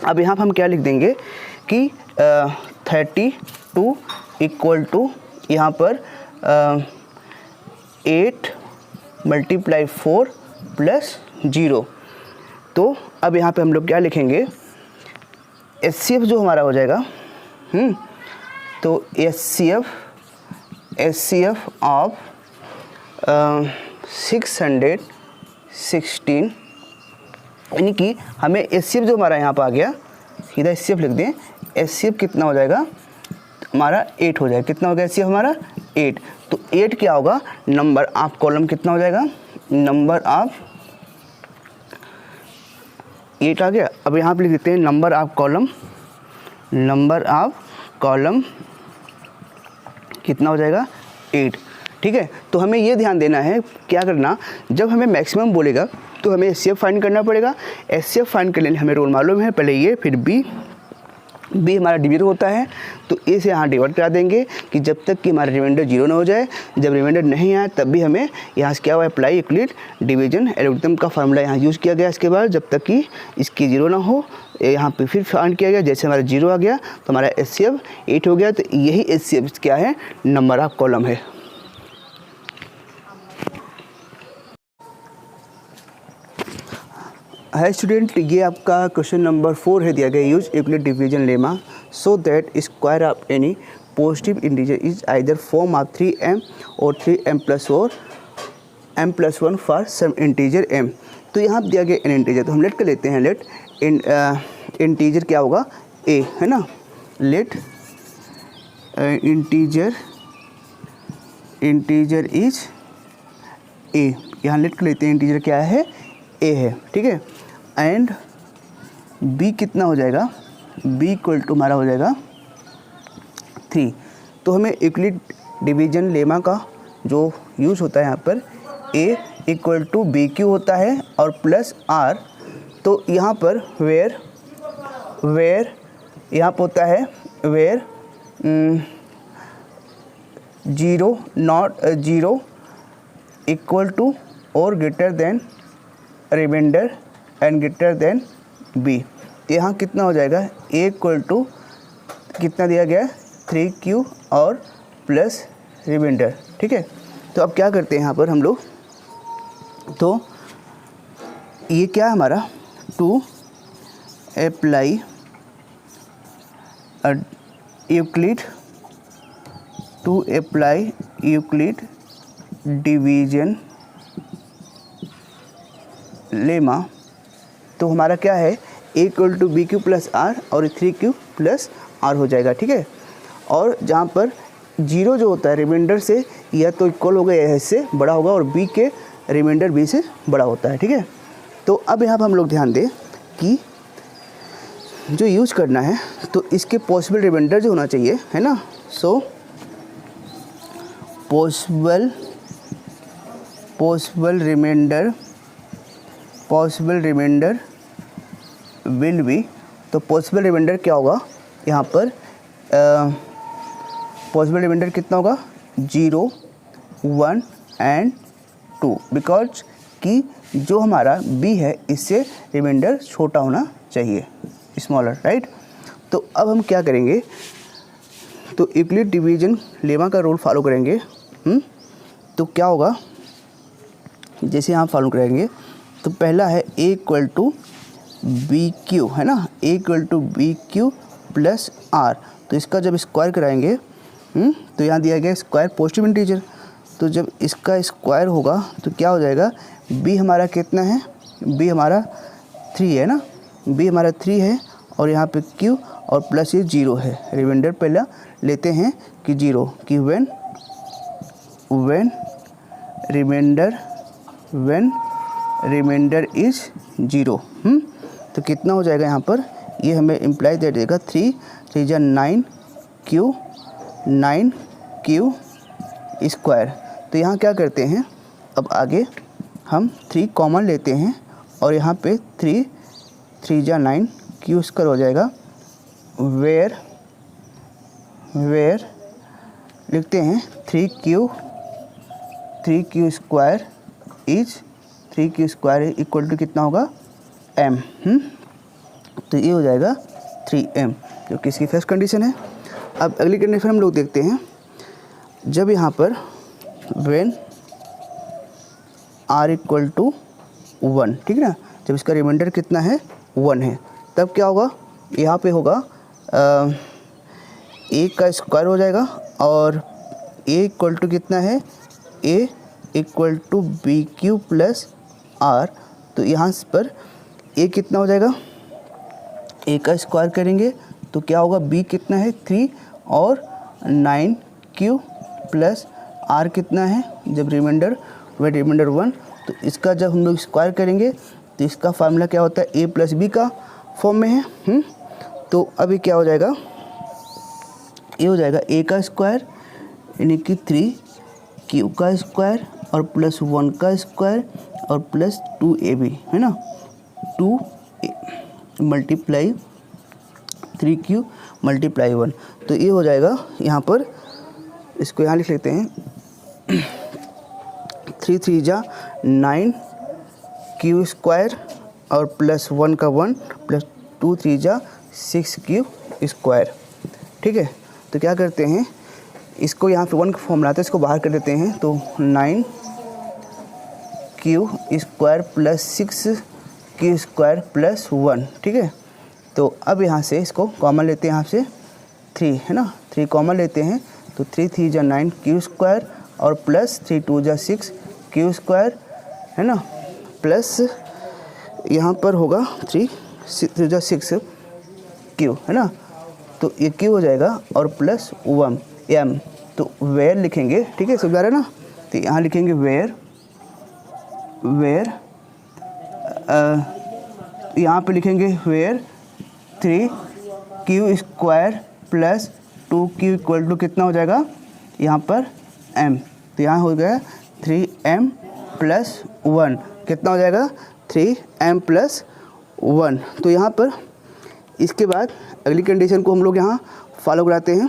अब यहाँ पर हम क्या लिख देंगे कि 32 इक्वल टू यहाँ पर 8 मल्टीप्लाई 4 प्लस 0। तो अब यहाँ पे हम लोग क्या लिखेंगे, HCF जो हमारा हो जाएगा तो HCF ऑफ 616, यानी कि हमें HCF जो हमारा यहाँ पर आ गया, सीधा HCF लिख दें, HCF कितना हो जाएगा हमारा 8 हो जाएगा। कितना हो गया HCF हमारा 8। तो 8 क्या होगा, नंबर ऑफ कॉलम कितना हो जाएगा, नंबर ऑफ 8 आ गया। अब यहाँ पे लिख देते हैं नंबर ऑफ कॉलम कितना हो जाएगा 8। ठीक है, तो हमें ये ध्यान देना है, क्या करना, जब हमें मैक्सिमम बोलेगा तो हमें HCF फाइंड करना पड़ेगा। HCF फाइंड करने हमें रूल मालूम है, पहले ये फिर b हमारा डिवीजन होता है, तो a से यहाँ डिवाइड करा देंगे कि जब तक कि हमारा रिमाइंडर 0 ना हो जाए। जब रिमाइंडर नहीं आए तब भी हमें यहाँ से क्या हुआ, अप्लाई यूक्लिड डिवीजन एल्गोरिथम का फार्मूला यहाँ यूज़ किया गया। इसके बाद जब तक कि इसकी 0 ना हो, यहाँ पे फिर फाइंड किया गया। जैसे हमारा 0 आ गया तो हमारा HCF 8 हो गया। तो यही HCF क्या है, नंबर ऑफ कॉलम है। है स्टूडेंट, ये आपका क्वेश्चन नंबर 4 है, दिया गया use Euclid division lemma so that square of any positive integer is either form of 3m और 3m + 1 for some integer m। तो यहाँ दिया गया एन इंटीजर, तो हम लेट कर लेते हैं, लेट इंटीजर क्या होगा a, है ना। लेट इंटीजर इज a, यहाँ लेट कर लेते हैं, इंटीजर क्या है a है, ठीक है। एंड b कितना हो जाएगा, b इक्वल टू हमारा हो जाएगा 3। तो हमें यूक्लिड डिवीजन लेमा का जो यूज़ होता है यहाँ पर a equal to B Q होता है और प्लस r। तो यहाँ पर वेयर यहाँ पर होता है वेयर 0 इक्वल टू और greater than remainder and greater than b। यहाँ कितना हो जाएगा, a इक्वल टू कितना दिया गया 3q और प्लस रिमाइंडर, ठीक है। तो अब क्या करते हैं यहाँ पर हम लोग, तो ये क्या है हमारा, to apply Euclid division lemma. तो हमारा क्या है, a equal to B Q plus R और 3q प्लस आर हो जाएगा, ठीक है। और जहाँ पर 0 जो होता है रिमाइंडर से या तो इक्वल होगा या इससे बड़ा होगा, और b के रिमाइंडर b से बड़ा होता है, ठीक है। तो अब यहाँ पर हम लोग ध्यान दें कि जो यूज करना है तो इसके पॉसिबल रिमाइंडर जो होना चाहिए, है ना। So possible remainder will be, तो पॉसिबल रिमाइंडर क्या होगा यहाँ पर, पॉसिबल रिमाइंडर कितना होगा 0, 1 एंड 2, बिकॉज कि जो हमारा b है इससे रिमाइंडर छोटा होना चाहिए, स्मॉलर, राइट। तो अब हम क्या करेंगे, तो यूक्लिड डिवीजन लेमा का रूल फॉलो करेंगे। तो क्या होगा, जैसे यहाँ फॉलो करेंगे तो पहला है a equal to B Q, है ना, a equal to B Q plus are. तो इसका जब स्क्वायर कराएंगे तो यहाँ दिया गया स्क्वायर पॉजिटिव इंटीजर, तो जब इसका स्क्वायर होगा तो क्या हो जाएगा, b हमारा कितना है, b हमारा 3 है ना, b हमारा 3 है और यहाँ पे q और प्लस ये 0 है। रिमाइंडर पहला लेते हैं कि 0, कि व्हेन रिमाइंडर इज 0। तो कितना हो जाएगा यहाँ पर, ये हमें इम्प्लाई दे देगा 3 3 जा 9 क्यू स्क्वायर। तो यहाँ क्या करते हैं, अब आगे हम 3 कॉमन लेते हैं और यहाँ पे 3 3 जा 9 क्यू स्क्वायर हो जाएगा, वेयर लिखते हैं 3q स्क्वायर इक्वल टू कितना होगा m। तो ये हो जाएगा 3m, जो कि इसकी फर्स्ट कंडीशन है। अब अगली कंडीशन हम लोग देखते हैं, जब यहाँ पर व्हेन r इक्वल टू 1, ठीक है ना, जब इसका रिमाइंडर कितना है 1 है, तब क्या होगा, यहाँ पे होगा a का स्क्वायर हो जाएगा और a इक्वल टू कितना है, a equal to B Q plus are. तो यहाँ पर a कितना हो जाएगा, a का स्क्वायर करेंगे तो क्या होगा, b कितना है 3 और 9q प्लस r कितना है, जब रिमाइंडर 1, तो इसका जब हम लोग स्क्वायर करेंगे तो इसका फार्मूला क्या होता है, a प्लस बी का फॉर्म में है। तो अभी क्या हो जाएगा, ये हो जाएगा a का स्क्वायर यानी कि 3q का स्क्वायर और प्लस 1 का स्क्वायर और प्लस 2ab, है ना, 2 मल्टीप्लाई 3q मल्टीप्लाई 1। तो ये हो जाएगा यहाँ पर, इसको यहाँ लिख लेते हैं 3 3 जा 9 q स्क्वायर और प्लस 1 का 1 प्लस 2 3 जा 6q स्क्वायर, ठीक है। तो क्या करते हैं, इसको यहाँ पे 1 का फॉर्म लाते हैं, इसको बाहर कर देते हैं, तो 9q square plus 6q square plus 1, ठीक है। तो अब यहाँ से इसको कॉमन लेते हैं, यहाँ से 3, है ना, 3 कॉमन लेते हैं, तो 3 3 जा 9q स्क्वायर और प्लस 3 2 जा 6q स्क्वायर, है ना, प्लस यहाँ पर होगा 3 3 जा 6q, है ना, तो ये q हो जाएगा और प्लस 1 m। तो वेयर लिखेंगे, ठीक है, समझ आ रहा है ना। तो यहाँ लिखेंगे वेयर यहाँ पे लिखेंगे where 3q square plus 2q equal to कितना हो जाएगा यहाँ पर m। तो यहाँ हो गया 3m प्लस 1, कितना हो जाएगा 3m प्लस 1। तो यहाँ पर इसके बाद अगली कंडीशन को हम लोग यहाँ फॉलो कराते हैं।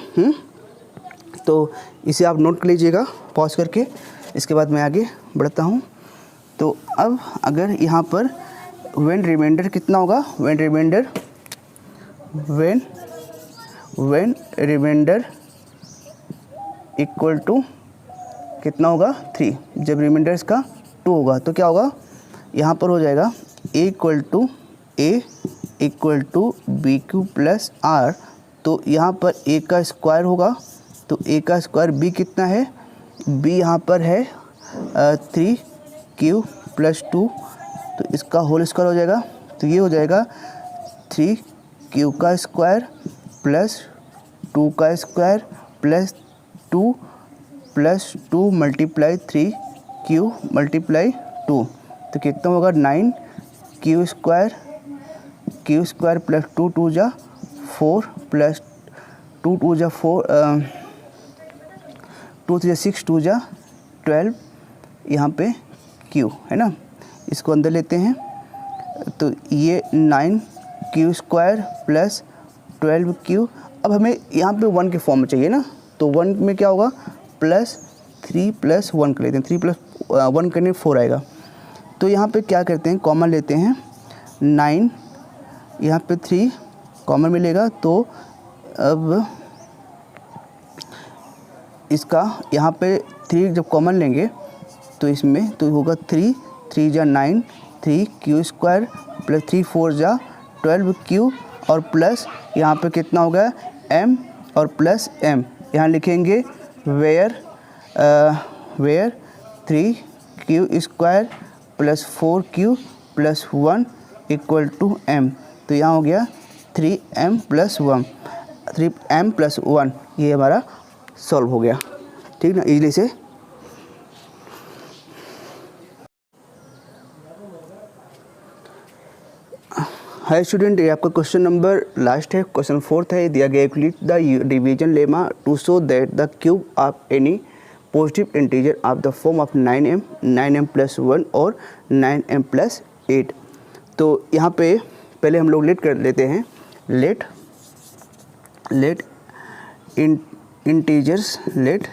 तो इसे आप नोट कर लीजिएगा पॉज करके, इसके बाद मैं आगे बढ़ता हूँ। तो अब अगर यहाँ पर व्हेन रिमाइंडर कितना होगा, व्हेन रिमाइंडर इक्वल टू कितना होगा 3, जब रिमाइंडर इसका 2 होगा तो क्या होगा, यहाँ पर हो जाएगा a equal to B Q plus are. तो यहाँ पर a का स्क्वायर होगा, तो a का स्क्वायर b कितना है, b यहाँ पर है 3q प्लस 2, तो इसका होल स्क्वायर हो जाएगा। तो ये हो जाएगा 3q का स्क्वायर प्लस 2 का square plus 2 multiply 3q multiply 2, तो कितना होगा 9q square Q square plus 2 2 जा 4 प्लस 2 2 जा 4 2 3 6 2 जा 12 यहाँ पे क्यू है ना, इसको अंदर लेते हैं तो ये 9 क्यू स्क्वायर प्लस 12 क्यू। अब हमें यहाँ पे 1 के फॉर्म में चाहिए ना, तो 1 में क्या होगा प्लस 3 प्लस 1 कर लेते हैं, 3 प्लस 1 करने 4 आएगा। तो यहाँ पे क्या करते हैं कॉमन लेते हैं 9, यहाँ पे 3 कॉमन मिलेगा तो अब इसका यहाँ पे 3 जब कॉमन लेंगे तो इसमें तो होगा 3 3 जा 9 3 क्यू स्क्वायर प्लस 3 4 जा 12 क्यू और प्लस यहाँ पे कितना हो गया m और प्लस m। यहाँ लिखेंगे where 3 q square plus 4 q plus 1 equal to m। तो यहाँ हो गया 3m प्लस 1, 3m प्लस 1, ये हमारा सॉल्व हो गया, ठीक ना, इजली से। हाय स्टूडेंट, ये आपका क्वेश्चन नंबर लास्ट है, क्वेश्चन 4 है। दिया गया Euclid the division lemma to show that the cube of any positive integer of the form of 9m 9m plus 1 और 9m प्लस 8। तो यहाँ पे पहले हम लोग लेट कर लेते हैं, let integers, let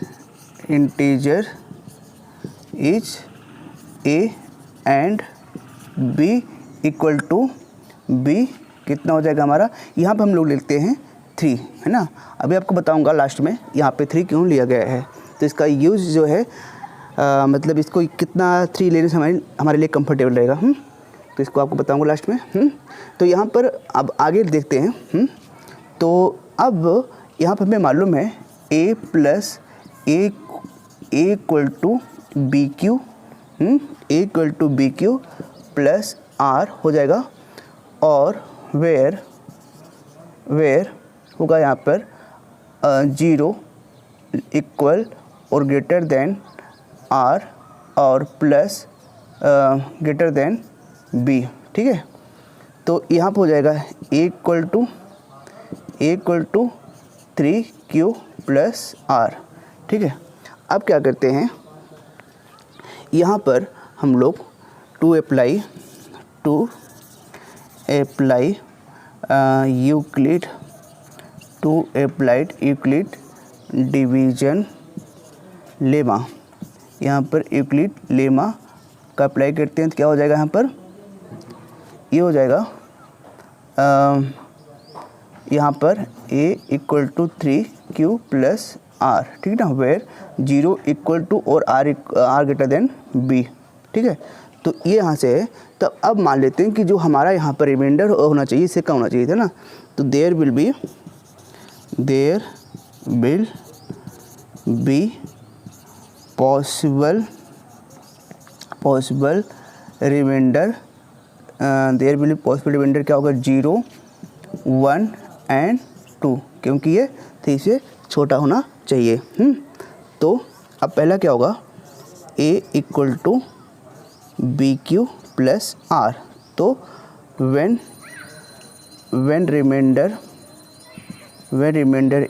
integer is a and b equal to b कितना हो जाएगा हमारा, यहाँ पे हम लोग लिखते हैं 3 है ना। अभी आपको बताऊंगा लास्ट में यहाँ पे 3 क्यों लिया गया है, तो इसका यूज़ जो है मतलब इसको कितना 3 लेने से हमारे लिए कंफर्टेबल रहेगा। तो इसको आपको बताऊंगा लास्ट में। तो यहाँ पर अब आगे देखते हैं। तो अब यहाँ पर हमें मालूम है a plus a equal to B q, a equal to B Q plus r हो जाएगा, और वेयर होगा यहाँ पर 0 इक्वल और ग्रेटर देन आर और प्लस ग्रेटर देन बी, ठीक है। तो यहाँ पर हो जाएगा a equal to 3 q plus are, ठीक है। अब क्या करते हैं, यहाँ पर हम लोग to apply Euclid division lemma, यहाँ पर यूक्लिड लेमा का अप्लाई करते हैं तो क्या हो जाएगा, यहाँ पर ये हो जाएगा यहाँ पर a equal to 3 q plus are, ठीक है ना, वेयर 0 इक्वल टू और r ग्रेटर देन b, ठीक है। तो ये यहाँ से है। तो अब मान लेते हैं कि जो हमारा यहाँ पर रिमाइंडर होना चाहिए इससे कम होना चाहिए था ना, तो there will be possible remainder, there will be possible remainder क्या होगा 0 1 एंड 2, क्योंकि ये 3 से छोटा होना चाहिए। तो अब पहला क्या होगा a equal to B Q plus are. तो when रिमाइंडर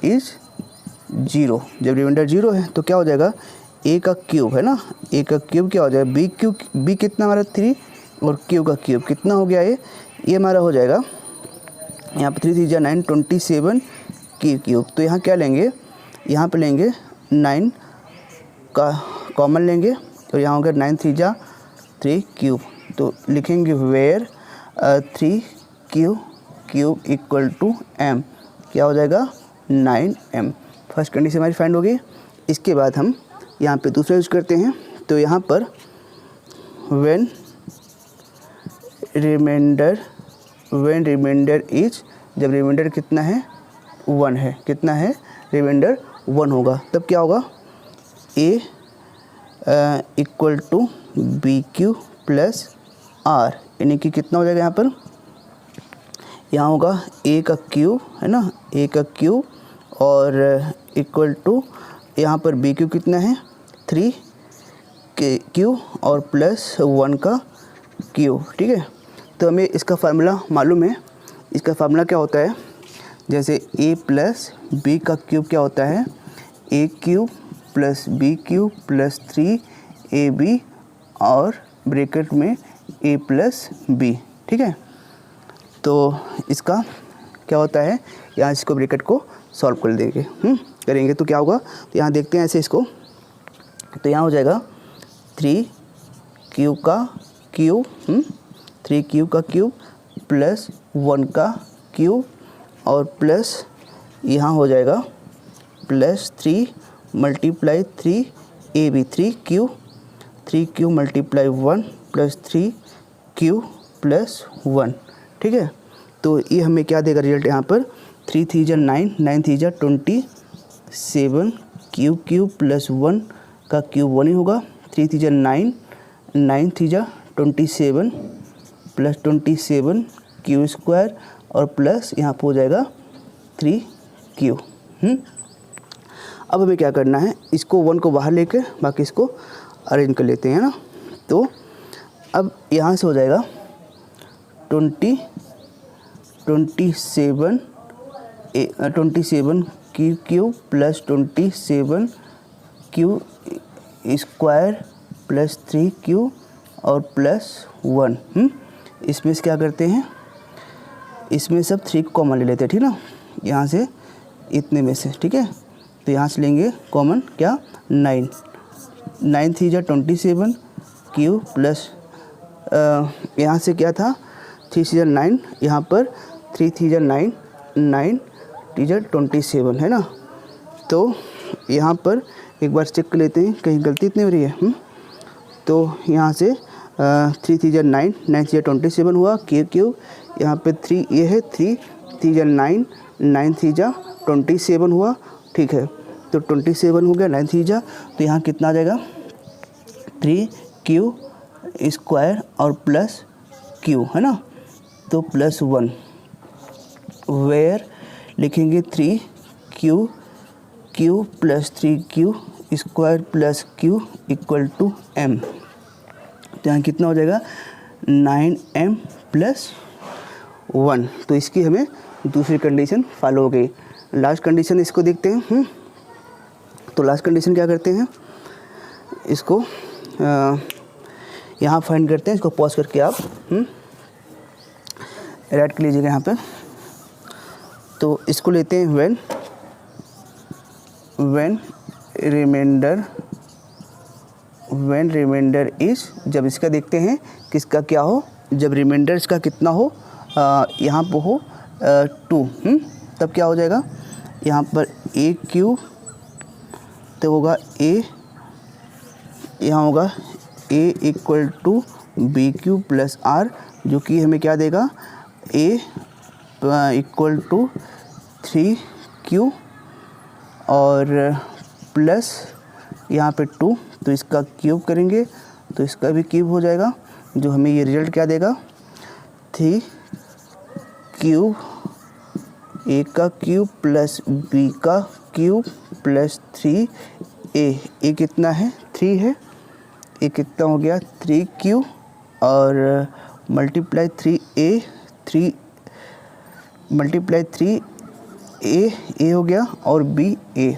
इज 0, जब रिमाइंडर 0 है तो क्या हो जाएगा a का क्यूब है ना, a का क्यूब क्या हो जाएगा b कितना हमारा 3 और q का क्यूब कितना हो गया, ये हमारा हो जाएगा यहाँ पे 3 3 जा 9 27 क्यूब। तो यहाँ क्या लेंगे, यहाँ पे लेंगे 9 का कॉमन लेंगे तो यहाँ हो गया 9 3 जा 3 क्यूब। तो लिखेंगे where 3 cube equal to m, क्या हो जाएगा 9m। फर्स्ट कंडीशन हमारी फाइंड होगी। इसके बाद हम यहाँ पे दूसरा यूज करते हैं। तो यहाँ पर व्हेन रिमाइंडर इज, जब रिमाइंडर कितना है 1 है, कितना है रिमाइंडर 1 होगा, तब क्या होगा a equal to B Q plus r, यानी कि कितना हो जाएगा यहाँ पर, यहाँ होगा a का क्यूब है ना, a का क्यूब और इक्वल टू यहाँ पर बी क्यू कितना है 3 क्यू और प्लस 1 का क्यूब, ठीक है। तो हमें इसका फार्मूला मालूम है, इसका फार्मूला क्या होता है, जैसे a प्लस बी का क्यूब क्या होता है, a cube plus b cube plus 3ab और ब्रैकेट में a प्लस बी, ठीक है। तो इसका क्या होता है, यहाँ इसको ब्रैकेट को सॉल्व कर देंगे, करेंगे तो क्या होगा, तो यहाँ देखते हैं ऐसे इसको, तो यहाँ हो जाएगा 3 का क्यूब 3 का क्यूब प्लस 1 का क्यूब और प्लस यहाँ हो जाएगा plus 3 multiply 3ab 3 multiply 1 plus 3 plus 1, ठीक है। तो ये हमें क्या देगा रिजल्ट यहाँ पर, 3 3 जा 9, 9 3 जा 27 क्यूब प्लस 1 का क्यूब 1 ही होगा, 3 3 जा 9, 9 3 जा 27 प्लस 27 क्यू स्क्वायर और प्लस यहाँ पर हो जाएगा 3q। अब हमें क्या करना है, इसको 1 को बाहर लेके बाकी इसको अरेंज कर लेते हैं ना। तो अब यहाँ से हो जाएगा 27 Q plus 27 Q square plus 3q और प्लस 1। इसमें से क्या करते हैं, इसमें सब 3 कॉमन ले लेते हैं, ठीक ना, यहाँ से इतने में से, ठीक है। तो यहाँ से लेंगे कॉमन क्या, 9 3 जा 27 क्यू प्लस यहाँ से क्या था 3 3 जा 9, यहाँ पर 3 3 जा 9 9 3 जा 27 है ना। तो यहाँ पर एक बार चेक कर लेते हैं कहीं गलती इतनी हो रही है। तो यहाँ से 3 3 जा 9 9 3 जा 27 हुआ क्यू यहाँ पे 3 ये है 3 3 जा 9 9 3 जा 27 हुआ, ठीक है। तो 27 हो गया 9 3 जा, तो यहाँ कितना आ जाएगा 3q स्क्वायर और प्लस q है ना, तो प्लस 1 वेयर लिखेंगे 3q plus 3q square plus q equal to m। तो यहाँ कितना हो जाएगा 9m प्लस 1। तो इसकी हमें दूसरी कंडीशन फॉलो हो गई। लास्ट कंडीशन इसको देखते हैं। तो लास्ट कंडीशन क्या करते हैं, इसको यहाँ फाइंड करते हैं, इसको पॉज करके आप ऐड कर लीजिएगा यहाँ पे। तो इसको लेते हैं व्हेन रिमाइंडर इज, जब इसका देखते हैं किसका क्या हो, जब रिमाइंडर इसका कितना हो, यहाँ पर हो 2, तब क्या हो जाएगा, यहाँ पर a क्यू तो होगा a, यहाँ होगा a equal to B Q plus r, जो कि हमें क्या देगा a इक्वल टू 3q और प्लस यहाँ पे 2, तो इसका क्यूब करेंगे तो इसका भी क्यूब हो जाएगा, जो हमें ये रिजल्ट क्या देगा 3q a का क्यूब प्लस b का क्यूब प्लस 3a कितना है 3 है, ए कितना हो गया 3q और मल्टीप्लाई 3a मल्टीप्लाई 3a हो गया और b a।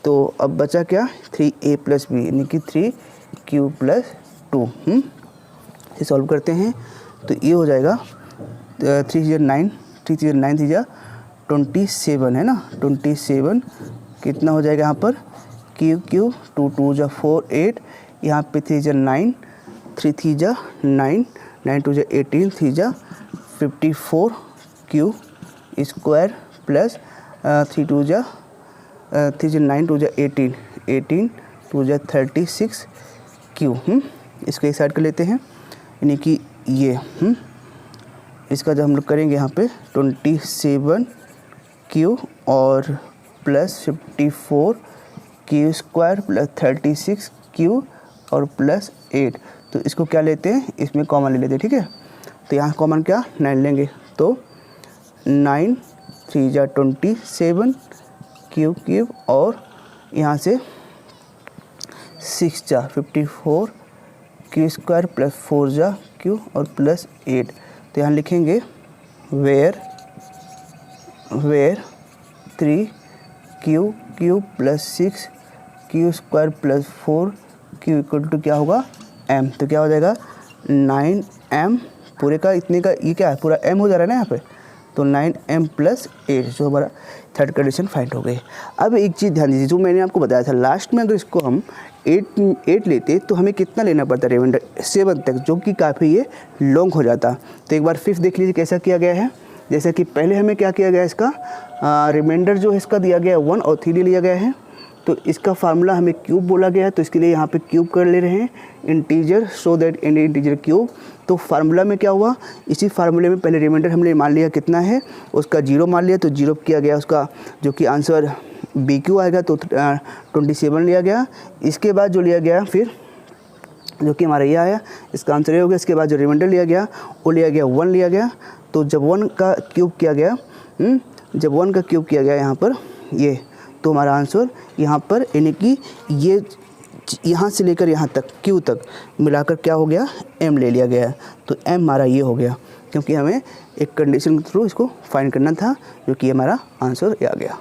तो अब बचा क्या 3a प्लस b यानी कि 3q प्लस 2। इसे सॉल्व करते हैं तो ये हो जाएगा 3 9 3 जा 27 है ना, 27 कितना हो जाएगा यहाँ पर क्यू 2 2 जा 4 8, यहाँ पे 3 जा 9 3 3 जा 9 9 2 जा 18 3 जा 54 क्यू स्क्वायर प्लस 3 2 जा 9 2 जा 18 18 2 जा 36 क्यू। इसको एक साइड कर लेते हैं, यानी कि ये इसका जब हम लोग करेंगे यहाँ पे 27 क्यू और plus 54 Q square plus 36 Q और प्लस 8, तो इसको क्या लेते हैं, इसमें कॉमन ले लेते हैं, ठीक है। तो यहाँ कॉमन क्या 9 लेंगे, तो 9 3 जा 27 क्यूब और यहाँ से 6 जा 54 क्यू स्क्वायर प्लस 4 जा क्यू और प्लस 8। तो यहाँ लिखेंगे where 3 q plus 6 q square plus 4 q equal to क्या होगा m। तो क्या हो जाएगा 9m पूरे का इतने का, ये क्या है पूरा m हो जा रहा है ना यहाँ पे, तो 9m प्लस 8 जो हमारा थर्ड कंडीशन फाइंड हो गई। अब एक चीज़ ध्यान दीजिए, जो मैंने आपको बताया था लास्ट में, अगर इसको हम 8 लेते तो हमें कितना लेना पड़ता रिमाइंडर 7 तक, जो कि काफ़ी ये लॉन्ग हो जाता। तो एक बार फिफ्थ देख लीजिए कैसा किया गया है। जैसे कि पहले हमें क्या किया गया, इसका रिमाइंडर जो है इसका दिया गया 1 और 3 लिया गया है। तो इसका फार्मूला हमें क्यूब बोला गया है, तो इसके लिए यहाँ पे क्यूब कर ले रहे हैं integer, so that integer cube. तो फार्मूला में क्या हुआ, इसी फार्मूले में पहले रिमाइंडर हमने मान लिया कितना है, उसका 0 मान लिया, तो 0 किया गया उसका, जो कि आंसर बी क्यू आएगा, तो 27 लिया गया। इसके बाद जो लिया गया फिर, जो कि हमारा ये आया, इसका आंसर ये हो गया। इसके बाद जो रिमाइंडर लिया गया वो लिया गया 1 लिया गया। तो जब 1 का क्यूब किया गया, जब 1 का क्यूब किया गया यहाँ पर ये, तो हमारा आंसर यहाँ पर यानी कि ये यहाँ से लेकर यहाँ तक क्यू तक मिलाकर क्या हो गया m ले लिया गया। तो m हमारा ये हो गया, क्योंकि हमें एक कंडीशन के थ्रू इसको फाइंड करना था, जो कि हमारा आंसर ये आ गया।